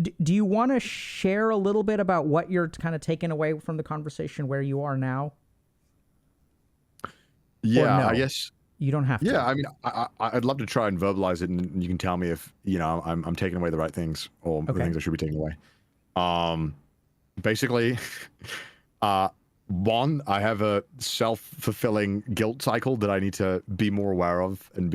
Do you want to share a little bit about what you're kind of taking away from the conversation where you are now? Yeah, no? I guess. You don't have to. Yeah, I mean, I'd love to try and verbalize it, and you can tell me if I'm taking away the right things or the things I should be taking away. Basically, one, I have a self-fulfilling guilt cycle that I need to be more aware of and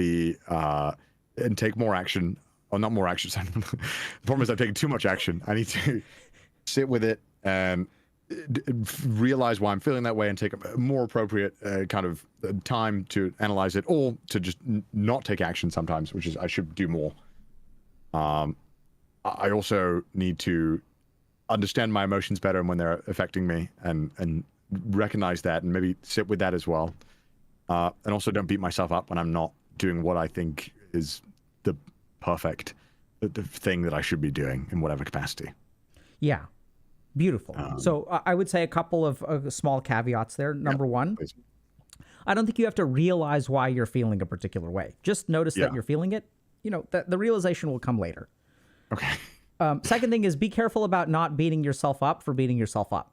and take more action. Or not more action. The problem is I've taken too much action. I need to sit with it and realize why I'm feeling that way and take a more appropriate kind of time to analyze it, or to just not take action sometimes, which is I should do more. I also need to understand my emotions better and when they're affecting me, and recognize that and maybe sit with that as well. And also don't beat myself up when I'm not doing what I think is the perfect the thing that I should be doing in whatever capacity. Yeah. Beautiful. So I would say a couple of small caveats there. Number one, please. I don't think you have to realize why you're feeling a particular way. Just notice that you're feeling it. The realization will come later. Okay. Second thing is be careful about not beating yourself up for beating yourself up.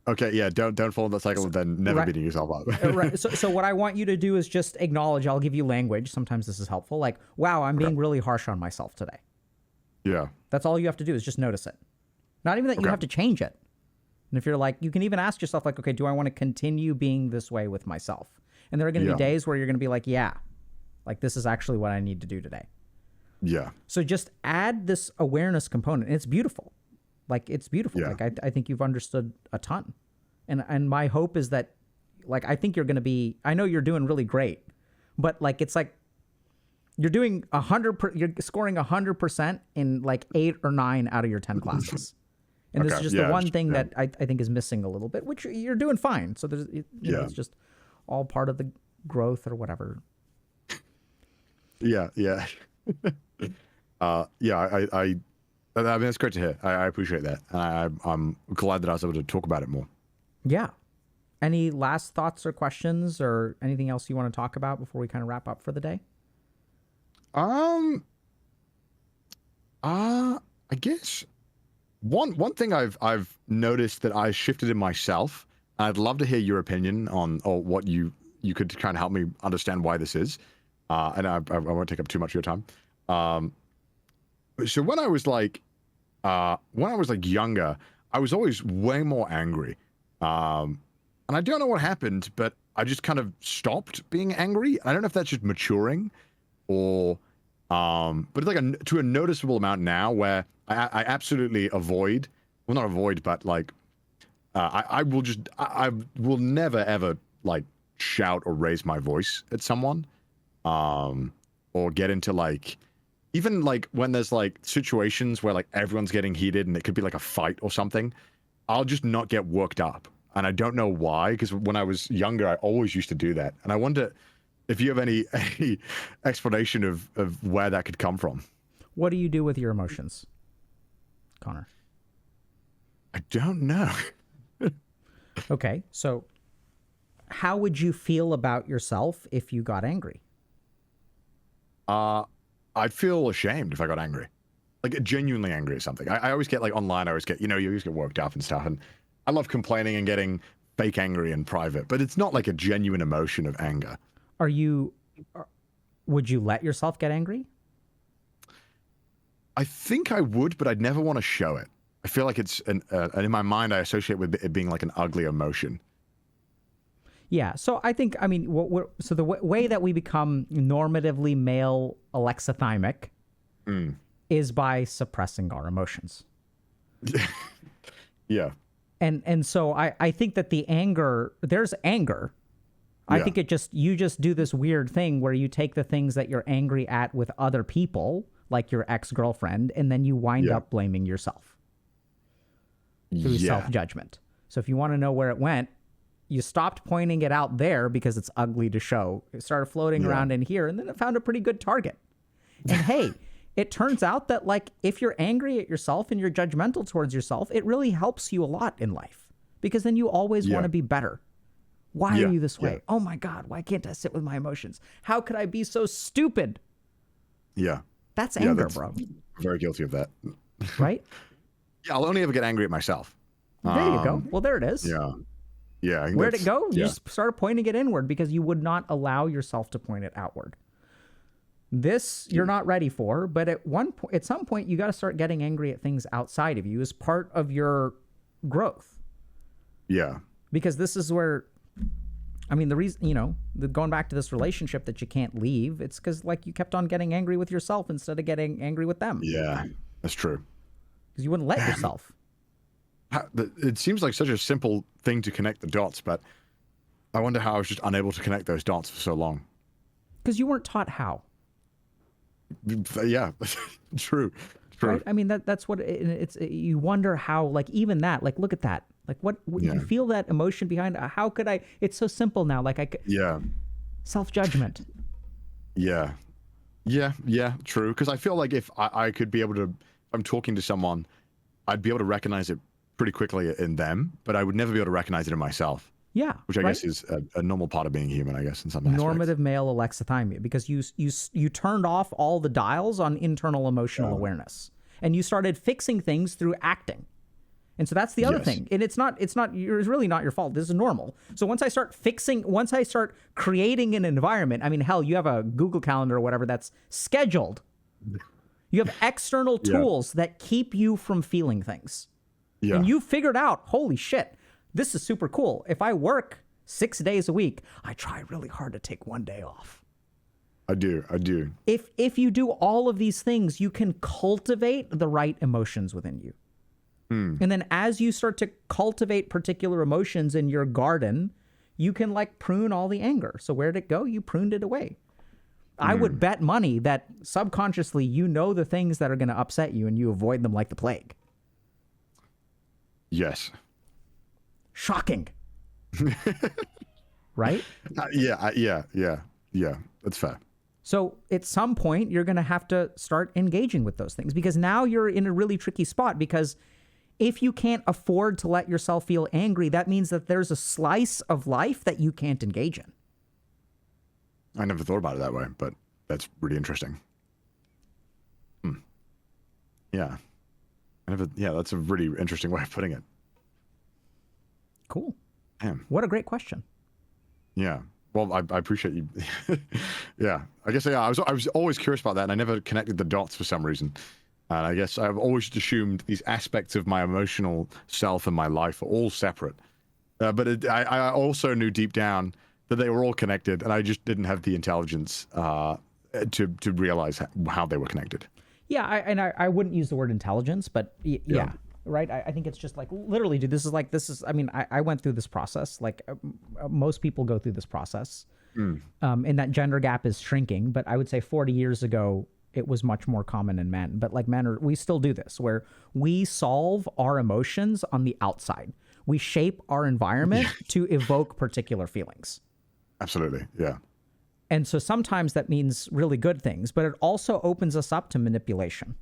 Okay, yeah, don't follow that cycle of then never beating yourself up. Right. So what I want you to do is just acknowledge. I'll give you language. Sometimes this is helpful. Like, wow, I'm being really harsh on myself today. Yeah. That's all you have to do is just notice it. Not even that you have to change it. And if you're like, you can even ask yourself, like, okay, do I want to continue being this way with myself? And there are going to be days where you're going to be like, yeah, like this is actually what I need to do today. Yeah. So just add this awareness component. And it's beautiful. Like, it's beautiful. Yeah. Like, I think you've understood a ton. And my hope is that, like, I think you're going to be, I know you're doing really great, but like, it's like you're doing 100%, you're scoring 100% in like 8 or 9 out of your 10 classes. And this is just the one thing that I think is missing a little bit, which you're doing fine. So there's, you know, it's just all part of the growth or whatever. Yeah. Yeah. I mean, it's great to hear. I appreciate that. I'm glad that I was able to talk about it more. Yeah. Any last thoughts or questions or anything else you want to talk about before we kind of wrap up for the day? I guess one thing I've noticed that I shifted in myself. I'd love to hear your opinion on, or what you could kind of help me understand why this is. And I won't take up too much of your time. So when I was like younger, I was always way more angry. And I don't know what happened, but I just kind of stopped being angry. I don't know if that's just maturing or, but it's like to a noticeable amount now where I absolutely avoid, well, not avoid, but like, I will never ever like shout or raise my voice at someone, or get into like, even like when there's like situations where like everyone's getting heated and it could be like a fight or something, I'll just not get worked up. And I don't know why, because when I was younger, I always used to do that. And I wonder if you have any explanation of where that could come from. What do you do with your emotions, Connor? I don't know. Okay, so how would you feel about yourself if you got angry? I'd feel ashamed if I got angry, like genuinely angry at something. I always get like online, I always get, you always get worked up and stuff. And I love complaining and getting fake angry in private, but it's not like a genuine emotion of anger. Would you let yourself get angry? I think I would, but I'd never want to show it. I feel like it's and in my mind, I associate with it being like an ugly emotion. Yeah. So I think, I mean, so the way that we become normatively male alexithymic is by suppressing our emotions. Yeah. And so I think that there's anger. I think you just do this weird thing where you take the things that you're angry at with other people, like your ex-girlfriend, and then you wind up blaming yourself through self-judgment. So if you want to know where it went, you stopped pointing it out there because it's ugly to show. It started floating around in here, and then it found a pretty good target. And hey, it turns out that like if you're angry at yourself and you're judgmental towards yourself, it really helps you a lot in life, because then you always want to be better. Why are you this way? Oh my God, why can't I sit with my emotions? How could I be so stupid? Yeah. That's anger, bro. Very guilty of that. right? Yeah, I'll only ever get angry at myself. There you go. Well, there it is. Yeah. Yeah. I think Where'd it go? You Yeah. just started pointing it inward because you would not allow yourself to point it outward. This you're not ready for, but at some point, you got to start getting angry at things outside of you as part of your growth. Yeah. Because this is where, I mean, the reason, going back to this relationship that you can't leave, it's because like you kept on getting angry with yourself instead of getting angry with them. Yeah. That's true. Because you wouldn't let yourself. It seems like such a simple thing to connect the dots, but I wonder how I was just unable to connect those dots for so long. Because you weren't taught how. Yeah, true. Right? I mean, that's what it's. You wonder how, like, even that, like, look at that. Like, what you feel that emotion behind? How could I? It's so simple now. Like, I could. Yeah. Self-judgment. Yeah. True. Because I feel like if I could be able to, if I'm talking to someone, I'd be able to recognize it pretty quickly in them, but I would never be able to recognize it in myself. Yeah, which I guess is a normal part of being human, I guess, in some aspects. Normative male alexithymia, because you turned off all the dials on internal emotional awareness, and you started fixing things through acting. And so that's the other thing. And it's really not your fault. This is normal. So once I start creating an environment, I mean, hell, you have a Google Calendar or whatever that's scheduled. You have external tools that keep you from feeling things. Yeah. And you figured out, holy shit, this is super cool. If I work 6 days a week, I try really hard to take 1 day off. I do. If you do all of these things, you can cultivate the right emotions within you. And then as you start to cultivate particular emotions in your garden, you can like prune all the anger. So where'd it go? You pruned it away. I would bet money that subconsciously you know the things that are going to upset you and you avoid them like the plague. Yes. Shocking. Right? Yeah. That's fair. So at some point, you're going to have to start engaging with those things because now you're in a really tricky spot because if you can't afford to let yourself feel angry, that means that there's a slice of life that you can't engage in. I never thought about it that way, but that's really interesting. Yeah. That's a really interesting way of putting it. Cool. Damn. What a great question. Yeah. Well, I appreciate you. Yeah. I guess, I was always curious about that, and I never connected the dots for some reason. And I guess I've always assumed these aspects of my emotional self and my life are all separate. But I also knew deep down that they were all connected, and I just didn't have the intelligence to realize how they were connected. Yeah, I wouldn't use the word intelligence, but yeah. Right? I think it's just like, literally, dude, I went through this process. Like most people go through this process. And that gender gap is shrinking. But I would say 40 years ago, it was much more common in men. But like we still do this, where we solve our emotions on the outside. We shape our environment to evoke particular feelings. Absolutely, yeah. And so sometimes that means really good things, but it also opens us up to manipulation.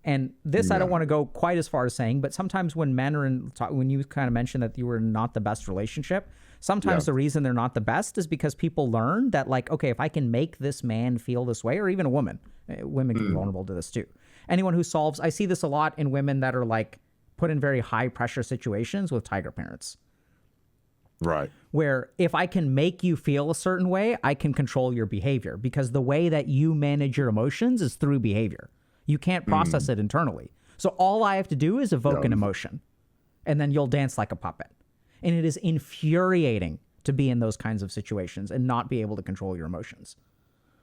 And this, I don't want to go quite as far as saying, but sometimes when men are when you kind of mentioned that you were not the best relationship, sometimes the reason they're not the best is because people learn that, like, okay, if I can make this man feel this way, or even a woman, women can be vulnerable to this too. Anyone who solves, I see this a lot in women that are like put in very high pressure situations with tiger parents. Right. Where if I can make you feel a certain way, I can control your behavior, because the way that you manage your emotions is through behavior. You can't process it internally. So all I have to do is evoke an emotion, and then you'll dance like a puppet. And it is infuriating to be in those kinds of situations and not be able to control your emotions.